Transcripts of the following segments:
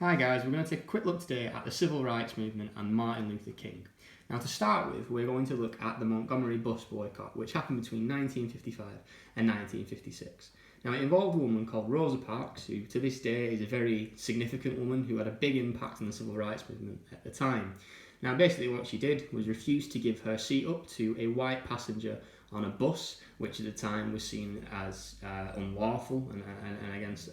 Hi guys, we're going to take a quick look today at the Civil Rights Movement and Martin Luther King. Now to start with, we're going to look at the Montgomery bus boycott, which happened between 1955 and 1956. Now it involved a woman called Rosa Parks, who to this day is a very significant woman who had a big impact on the Civil Rights Movement at the time. Now basically what she did was refuse to give her seat up to a white passenger on a bus, which at the time was seen as unlawful and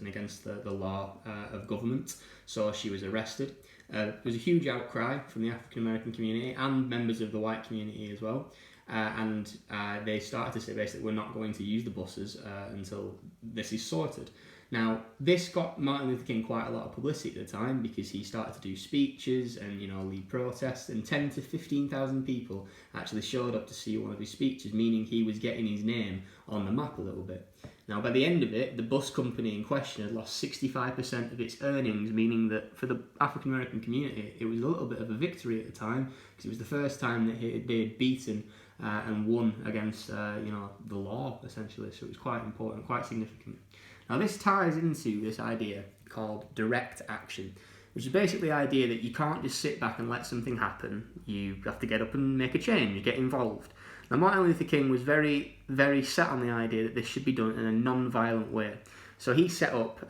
against the law of government. So she was arrested. There was a huge outcry from the African American community and members of the white community as well. And they started to say basically we're not going to use the buses until this is sorted. Now, this got Martin Luther King quite a lot of publicity at the time because he started to do speeches and, lead protests, and 10 to 15,000 people actually showed up to see one of his speeches, meaning he was getting his name on the map a little bit. Now, by the end of it, the bus company in question had lost 65% of its earnings, meaning that for the African American community, it was a little bit of a victory at the time because it was the first time that they had beaten and won against, the law, essentially. So it was quite important, quite significant. Now this ties into this idea called direct action, which is basically the idea that you can't just sit back and let something happen. You have to get up and make a change, you get involved. Now Martin Luther King was very, very set on the idea that this should be done in a non-violent way. So he set up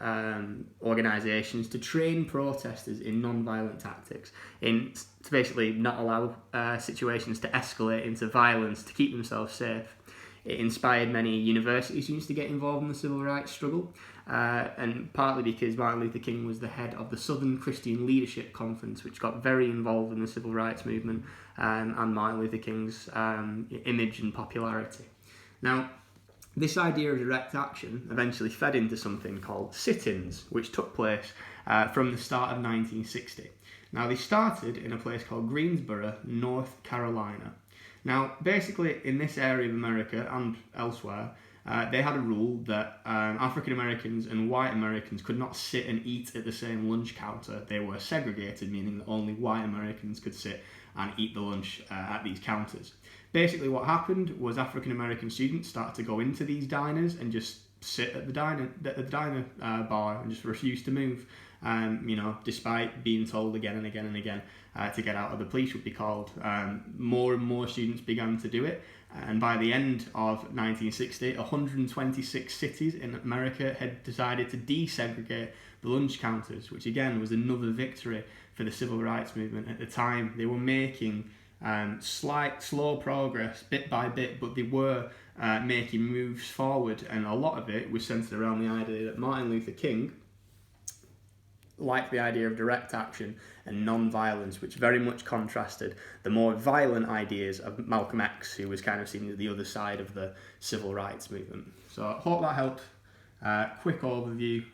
organisations to train protesters in non-violent tactics, to basically not allow situations to escalate into violence, to keep themselves safe. It inspired many university students to get involved in the civil rights struggle, and partly because Martin Luther King was the head of the Southern Christian Leadership Conference, which got very involved in the civil rights movement and Martin Luther King's image and popularity. Now, this idea of direct action eventually fed into something called sit-ins, which took place from the start of 1960. Now, they started in a place called Greensboro, North Carolina. Now, basically, in this area of America and elsewhere, they had a rule that African Americans and white Americans could not sit and eat at the same lunch counter. They were segregated, meaning that only white Americans could sit and eat the lunch at these counters. Basically, what happened was African American students started to go into these diners and just sit at the diner bar and just refuse to move. Despite being told again and again and again to get out, or the police would be called. More and more students began to do it, and by the end of 1960, 126 cities in America had decided to desegregate the lunch counters, which again was another victory for the civil rights movement. At the time, they were making slow progress, bit by bit, but they were making moves forward, and a lot of it was centered around the idea that Martin Luther King liked the idea of direct action and non-violence, which very much contrasted the more violent ideas of Malcolm X, who was kind of seen as the other side of the civil rights movement. So I hope that helped. Quick overview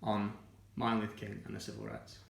on Martin Luther King and the civil rights.